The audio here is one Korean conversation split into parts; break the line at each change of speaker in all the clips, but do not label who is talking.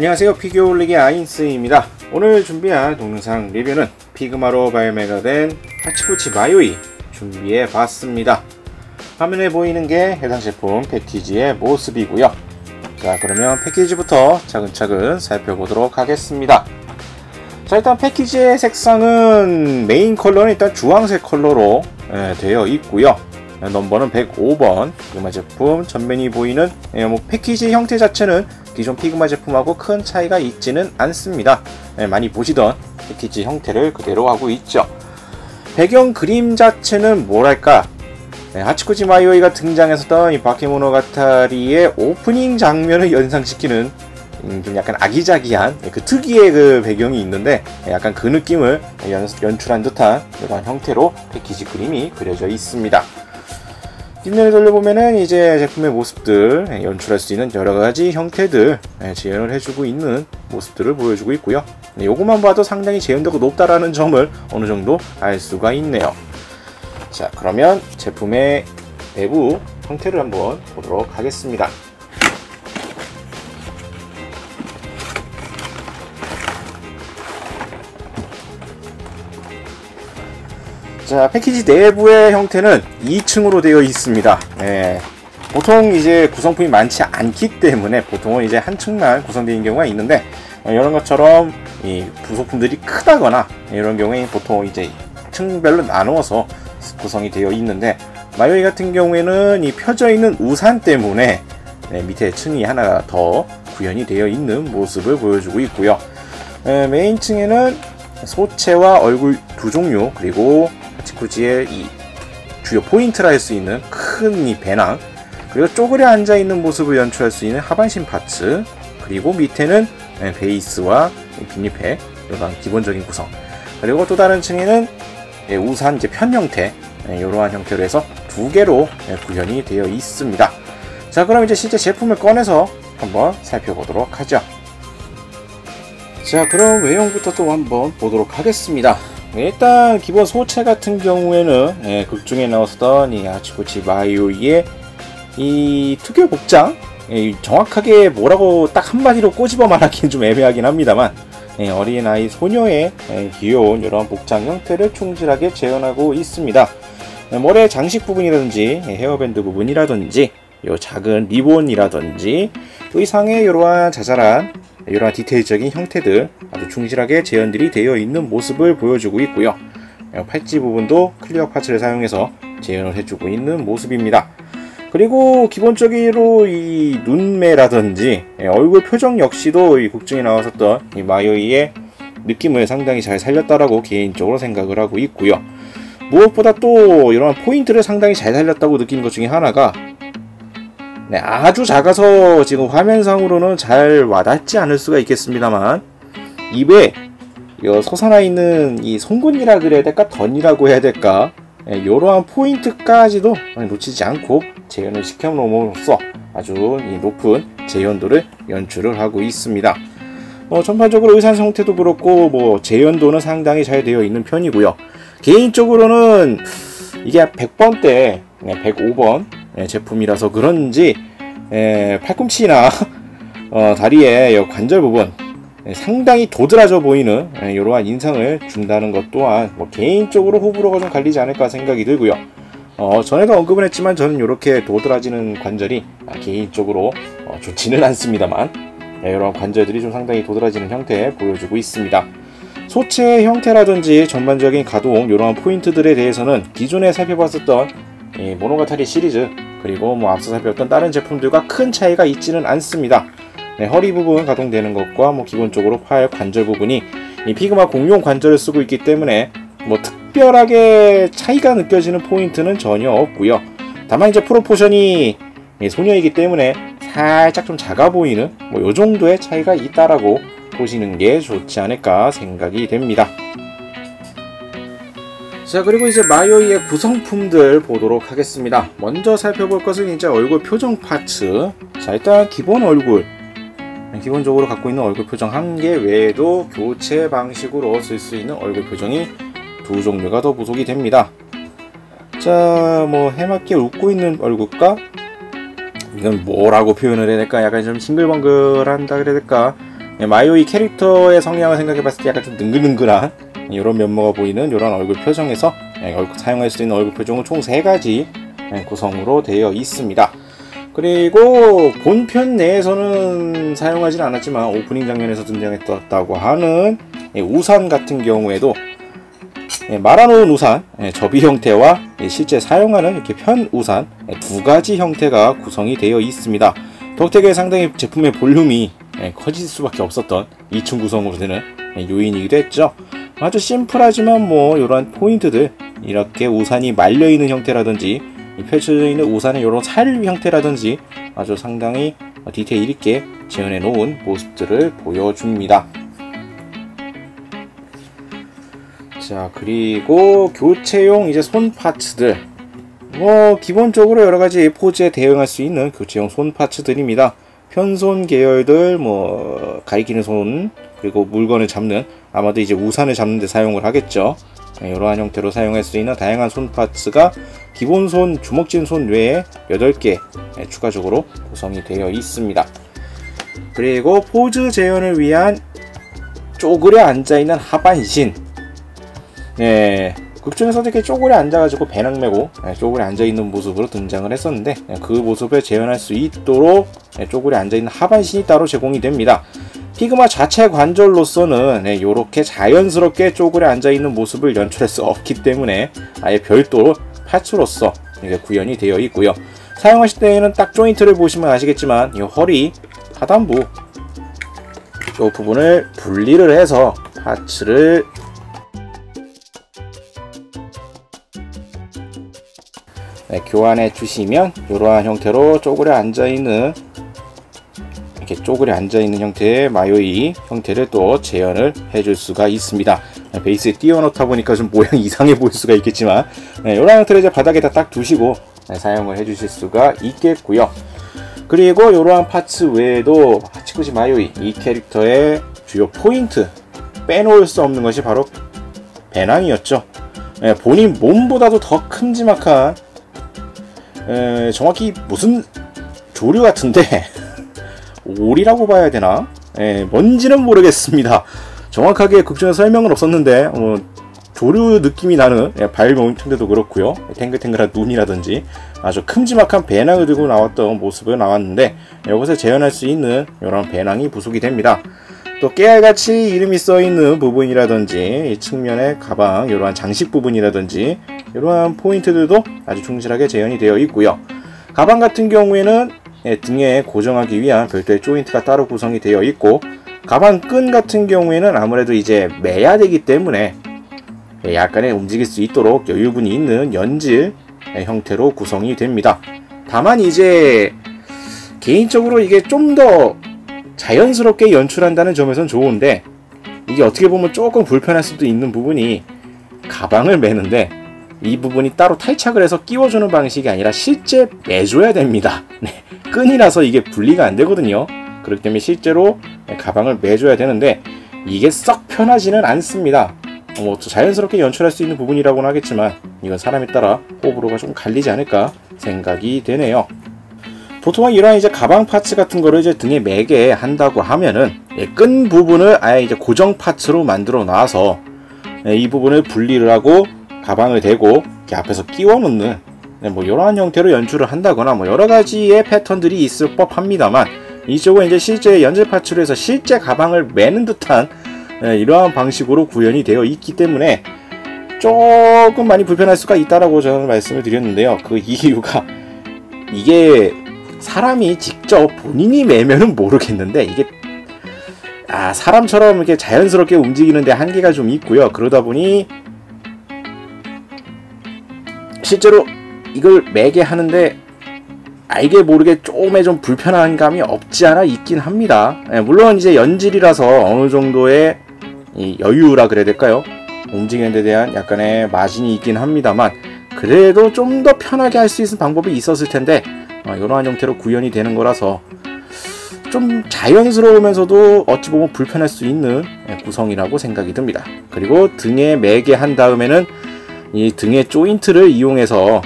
안녕하세요, 피규어 올리기 아인스입니다. 오늘 준비한 동영상 리뷰는 피그마로 발매가 된 하치코치 마요이 준비해 봤습니다. 화면에 보이는 게 해당 제품 패키지의 모습이고요. 자, 그러면 패키지부터 차근차근 살펴보도록 하겠습니다. 자, 일단 패키지의 색상은 메인 컬러는 일단 주황색 컬러로 되어 있고요. 넘버는 105번. 피그마 제품 전면이 보이는 패키지 형태 자체는 기존 피그마 제품하고 큰 차이가 있지는 않습니다. 많이 보시던 패키지 형태를 그대로 하고 있죠. 배경 그림 자체는 뭐랄까, 하치코치 마요이가 등장했었던 이 바케모노가타리의 오프닝 장면을 연상시키는 좀 약간 아기자기한 그 특유의 그 배경이 있는데, 약간 그 느낌을 연출한 듯한 이런 형태로 패키지 그림이 그려져 있습니다. 뒷면을 돌려보면은 이제 제품의 모습들, 연출할 수 있는 여러가지 형태들 재현을 해주고 있는 모습들을 보여주고 있고요. 요것만 봐도 상당히 재현도가 높다라는 점을 어느 정도 알 수가 있네요. 자, 그러면 제품의 내부 형태를 한번 보도록 하겠습니다. 자, 패키지 내부의 형태는 2층으로 되어 있습니다. 보통 이제 구성품이 많지 않기 때문에 보통은 이제 한 층만 구성되어 있는 경우가 있는데, 이런 것처럼 이 부속품들이 크다거나 이런 경우에 보통 이제 층별로 나누어서 구성이 되어 있는데, 마요이 같은 경우에는 이 펴져 있는 우산 때문에 밑에 층이 하나 더 구현이 되어 있는 모습을 보여주고 있고요. 메인 층에는 소체와 얼굴 두 종류, 그리고 하치코치의 이 주요 포인트라 할 수 있는 큰 이 배낭, 그리고 쪼그려 앉아 있는 모습을 연출할 수 있는 하반신 파츠, 그리고 밑에는 베이스와 빈립팩, 이런 기본적인 구성, 그리고 또 다른 층에는 우산 이제 편 형태, 이러한 형태로 해서 두 개로 구현이 되어 있습니다. 자, 그럼 이제 실제 제품을 꺼내서 한번 살펴보도록 하죠. 자, 그럼 외형부터 또 한번 보도록 하겠습니다. 일단 기본 소체 같은 경우에는 극중에 나왔었던 이 하치코치 마요이의 이 특유의 복장, 정확하게 뭐라고 딱 한마디로 꼬집어 말하기는 좀 애매하긴 합니다만, 어린아이 소녀의 귀여운 이런 복장 형태를 충실하게 재현하고 있습니다. 머리의 장식 부분이라든지 헤어밴드 부분이라든지 요 작은 리본이라든지 의상의 이러한 자잘한 이러한 디테일적인 형태들 아주 충실하게 재현들이 되어 있는 모습을 보여주고 있고요. 팔찌 부분도 클리어 파츠를 사용해서 재현을 해주고 있는 모습입니다. 그리고 기본적으로 이 눈매라든지 얼굴 표정 역시도 이 극중에 나왔었던 이 마요이의 느낌을 상당히 잘 살렸다라고 개인적으로 생각을 하고 있고요. 무엇보다 또 이런 포인트를 상당히 잘 살렸다고 느낀 것 중에 하나가, 아주 작아서 지금 화면상으로는 잘 와닿지 않을 수가 있겠습니다만, 입에 솟아나 있는 이 송곳니라 그래야 될까, 던이라고 해야 될까, 이러한 포인트까지도 놓치지 않고 재현을 시켜놓음으로써 아주 높은 재현도를 연출을 하고 있습니다. 전반적으로 의상 형태도 그렇고 재현도는 상당히 잘 되어 있는 편이고요. 개인적으로는 이게 100번대 105번 제품이라서 그런지 팔꿈치나 다리의 관절 부분 상당히 도드라져 보이는 이러한 인상을 준다는 것 또한 개인적으로 호불호가 좀 갈리지 않을까 생각이 들고요. 전에도 언급을 했지만 저는 이렇게 도드라지는 관절이 개인적으로 좋지는 않습니다만, 이런 관절들이 좀 상당히 도드라지는 형태 보여주고 있습니다. 소체 형태라든지 전반적인 가동, 이러한 포인트들에 대해서는 기존에 살펴봤었던 모노가타리 시리즈, 그리고 앞서 살펴봤던 다른 제품들과 큰 차이가 있지는 않습니다. 허리 부분 가동되는 것과 기본적으로 팔 관절 부분이 이 피그마 공용 관절을 쓰고 있기 때문에 특별하게 차이가 느껴지는 포인트는 전혀 없고요. 다만 이제 프로포션이 소녀이기 때문에 살짝 좀 작아 보이는 요 정도의 차이가 있다라고 보시는 게 좋지 않을까 생각이 됩니다. 자, 그리고 이제 마요이의 구성품들 보도록 하겠습니다. 먼저 살펴볼 것은 이제 얼굴 표정 파츠. 자, 일단 기본 얼굴, 기본적으로 갖고 있는 얼굴 표정 한 개 외에도 교체 방식으로 쓸 수 있는 얼굴 표정이 두 종류가 더 부속이 됩니다. 자, 해맑게 웃고 있는 얼굴과, 이건 뭐라고 표현을 해야 될까, 약간 좀 싱글벙글한다 그래야 될까, 마요이 캐릭터의 성향을 생각해봤을 때 약간 좀 능글능글한 이런 면모가 보이는 이런 얼굴 표정에서 사용할 수 있는 얼굴 표정은 총 3가지 구성으로 되어 있습니다. 그리고 본편 내에서는 사용하진 않았지만 오프닝 장면에서 등장했다고 하는 우산 같은 경우에도 말아놓은 우산, 접이 형태와 실제 사용하는 이렇게 편 우산 2가지 형태가 구성이 되어 있습니다. 덕택에 상당히 제품의 볼륨이 커질 수밖에 없었던 2층 구성으로 되는 요인이기도 했죠. 아주 심플하지만 뭐 이러한 포인트들, 이렇게 우산이 말려있는 형태라든지 펼쳐져 있는 우산의 이런 살 형태라든지 아주 상당히 디테일 있게 재현해 놓은 모습들을 보여줍니다. 자, 그리고 교체용 이제 손 파츠들, 기본적으로 여러가지 포즈에 대응할 수 있는 교체용 손 파츠들입니다. 편손 계열들, 가리키는 손, 그리고 물건을 잡는, 아마도 이제 우산을 잡는 데 사용을 하겠죠. 이러한 형태로 사용할 수 있는 다양한 손 파츠가 기본 손, 주먹진 손 외에 8개 추가적으로 구성이 되어 있습니다. 그리고 포즈 재현을 위한 쪼그려 앉아있는 하반신. 극중에서 이렇게 쪼그려 앉아가지고 배낭 메고 쪼그려 앉아있는 모습으로 등장을 했었는데, 그 모습을 재현할 수 있도록 쪼그려 앉아있는 하반신이 따로 제공이 됩니다. 피그마 자체 관절로서는 이렇게 자연스럽게 쪼그려 앉아있는 모습을 연출할 수 없기 때문에 아예 별도로 파츠로서 구현이 되어 있고요. 사용하실 때에는 딱 조인트를 보시면 아시겠지만 이 허리 하단부 이 부분을 분리를 해서 파츠를 교환해 주시면 이러한 형태로 쪼그려 앉아있는 형태의 마요이 형태를 또 재현을 해줄 수가 있습니다. 베이스에 띄워놓다 보니까 좀 모양이 이상해 보일 수가 있겠지만 이런 형태를 이제 바닥에다 딱 두시고 사용을 해주실 수가 있겠고요. 그리고 이러한 파츠 외에도 하치구지 마요이 이 캐릭터의 주요 포인트, 빼놓을 수 없는 것이 바로 배낭이었죠. 본인 몸보다도 더 큼지막한, 정확히 무슨 조류 같은데 오리라고 봐야 되나? 뭔지는 모르겠습니다. 정확하게 극중에 설명은 없었는데 조류 느낌이 나는 발 모양인데도 그렇고요. 탱글탱글한 눈이라든지 아주 큼지막한 배낭을 들고 나왔던 모습을 나왔는데, 여기서 재현할 수 있는 이런 배낭이 부속이 됩니다. 또 깨알같이 이름이 써있는 부분이라든지 이 측면의 가방 이러한 장식 부분이라든지 이러한 포인트들도 아주 충실하게 재현이 되어 있고요. 가방 같은 경우에는 등에 고정하기 위한 별도의 조인트가 따로 구성이 되어 있고, 가방 끈 같은 경우에는 아무래도 이제 매야 되기 때문에 약간의 움직일 수 있도록 여유분이 있는 연질 형태로 구성이 됩니다. 다만 이제 개인적으로 이게 좀 더 자연스럽게 연출한다는 점에선 좋은데, 이게 어떻게 보면 조금 불편할 수도 있는 부분이, 가방을 매는데 이 부분이 따로 탈착을 해서 끼워주는 방식이 아니라 실제 매줘야 됩니다. 끈이라서 이게 분리가 안 되거든요. 그렇기 때문에 실제로 가방을 매줘야 되는데 이게 썩 편하지는 않습니다. 자연스럽게 연출할 수 있는 부분이라고는 하겠지만 이건 사람에 따라 호불호가 좀 갈리지 않을까 생각이 되네요. 보통 이러한 이제 가방 파츠 같은 거를 이제 등에 매게 한다고 하면은 끈 부분을 아예 이제 고정 파츠로 만들어 놔서 이 부분을 분리를 하고 가방을 대고 이렇게 앞에서 끼워 놓는 이러한 형태로 연출을 한다거나 여러 가지의 패턴들이 있을 법합니다만, 이쪽은 이제 실제 연질 파츠로 해서 실제 가방을 매는 듯한 이러한 방식으로 구현이 되어 있기 때문에 조금 많이 불편할 수가 있다라고 저는 말씀을 드렸는데요. 그 이유가, 이게 사람이 직접 본인이 매면은 모르겠는데 이게 사람처럼 이렇게 자연스럽게 움직이는데 한계가 좀 있고요. 그러다 보니 실제로 이걸 매게 하는데 알게 모르게 조금의 좀 불편한 감이 없지 않아 있긴 합니다. 물론 이제 연질이라서 어느 정도의 이 여유라 그래야 될까요? 움직이는 데 대한 약간의 마진이 있긴 합니다만, 그래도 좀 더 편하게 할 수 있는 방법이 있었을 텐데 이러한 형태로 구현이 되는 거라서 좀 자연스러우면서도 어찌 보면 불편할 수 있는 구성이라고 생각이 듭니다. 그리고 등에 매게 한 다음에는 이 등의 조인트를 이용해서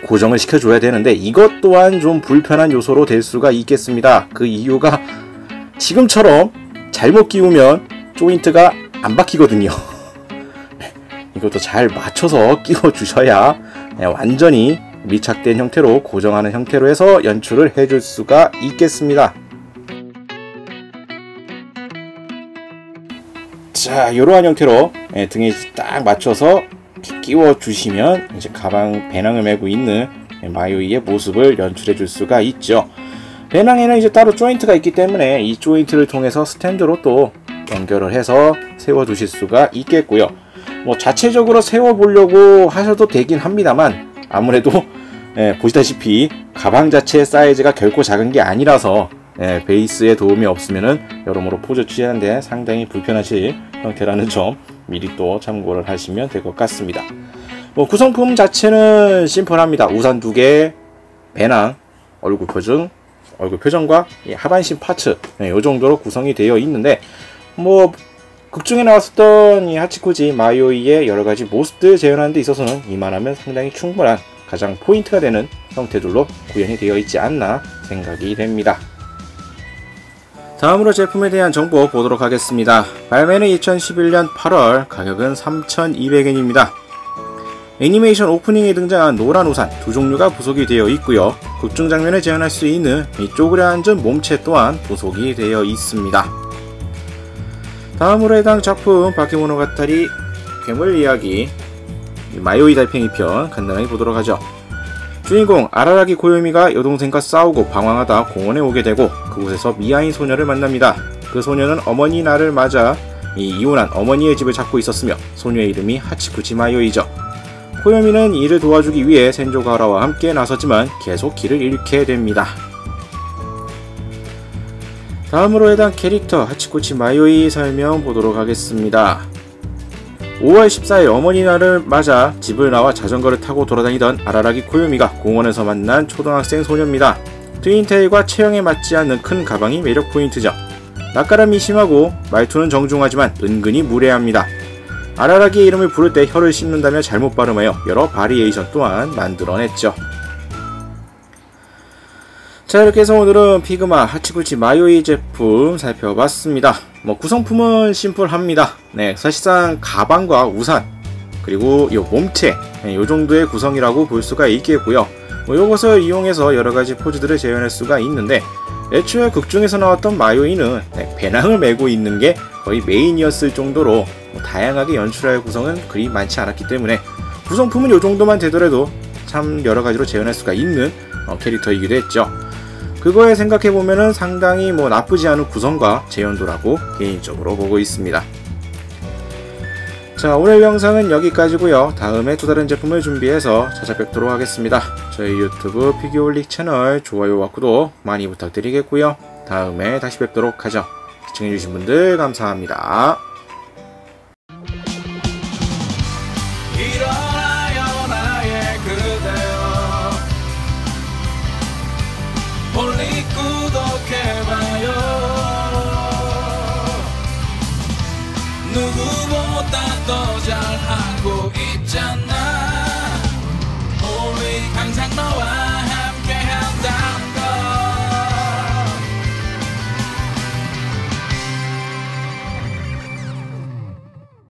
고정을 시켜줘야 되는데, 이것 또한 좀 불편한 요소로 될 수가 있겠습니다. 그 이유가 지금처럼 잘못 끼우면 조인트가 안 박히거든요. 이것도 잘 맞춰서 끼워 주셔야 완전히 밀착된 형태로 고정하는 형태로 해서 연출을 해줄 수가 있겠습니다. 자, 이러한 형태로 등에 딱 맞춰서 끼워 주시면 이제 가방 배낭을 메고 있는 마요이의 모습을 연출해 줄 수가 있죠. 배낭에는 이제 따로 조인트가 있기 때문에 이 조인트를 통해서 스탠드로 또 연결을 해서 세워 두실 수가 있겠고요. 뭐 자체적으로 세워 보려고 하셔도 되긴 합니다만 아무래도 보시다시피 가방 자체의 사이즈가 결코 작은 게 아니라서 베이스에 도움이 없으면은 여러모로 포즈 취하는데 상당히 불편하실 형태라는 점 미리 또 참고를 하시면 될 것 같습니다. 뭐 구성품 자체는 심플합니다. 우산 2개, 배낭, 얼굴 표정과 하반신 파츠 이 정도로 구성이 되어 있는데 뭐 극중에 나왔었던 이 하치코지 마요이의 여러가지 모습들 재현하는 데 있어서는 이만하면 상당히 충분한 가장 포인트가 되는 형태들로 구현이 되어 있지 않나 생각이 됩니다. 다음으로 제품에 대한 정보 보도록 하겠습니다. 발매는 2011년 8월, 가격은 3,200엔입니다. 애니메이션 오프닝에 등장한 노란 우산 2종류가 부속이 되어 있고요. 극중 장면에 재현할 수 있는 이 쪼그려 앉은 몸체 또한 부속이 되어 있습니다. 다음으로 해당 작품 바케모노가타리 괴물 이야기 마요이 달팽이 편 간단하게 보도록 하죠. 주인공 아라라기 고요미가 여동생과 싸우고 방황하다 공원에 오게 되고 그곳에서 미아인 소녀를 만납니다. 그 소녀는 어머니 날을 맞아 이혼한 어머니의 집을 찾고 있었으며 소녀의 이름이 하치쿠지 마요이죠. 고요미는 이를 도와주기 위해 센조가라와 함께 나섰지만 계속 길을 잃게 됩니다. 다음으로 해당 캐릭터 하치코치 마요이 설명 보도록 하겠습니다. 5월 14일 어머니날을 맞아 집을 나와 자전거를 타고 돌아다니던 아라라기 고요미가 공원에서 만난 초등학생 소녀입니다. 트윈테일과 체형에 맞지 않는 큰 가방이 매력 포인트죠. 낯가람이 심하고 말투는 정중하지만 은근히 무례합니다. 아라라기의 이름을 부를 때 혀를 씹는다며 잘못 발음하여 여러 바리에이션 또한 만들어냈죠. 자, 이렇게 해서 오늘은 피그마 하치코치 마요이 제품 살펴봤습니다. 뭐 구성품은 심플합니다. 사실상 가방과 우산 그리고 이 몸체 이 정도의 구성이라고 볼 수가 있겠고요. 이것을 이용해서 여러가지 포즈들을 재현할 수가 있는데 애초에 극중에서 나왔던 마요이는 배낭을 메고 있는 게 거의 메인이었을 정도로 다양하게 연출할 구성은 그리 많지 않았기 때문에 구성품은 이 정도만 되더라도 참 여러가지로 재현할 수가 있는 캐릭터이기도 했죠. 그거에 생각해보면은 상당히 나쁘지 않은 구성과 재현도라고 개인적으로 보고 있습니다. 자, 오늘 영상은 여기까지고요. 다음에 또 다른 제품을 준비해서 찾아뵙도록 하겠습니다. 저희 유튜브 피규어올릭 채널 좋아요와 구독 많이 부탁드리겠고요. 다음에 다시 뵙도록 하죠. 시청해주신 분들 감사합니다.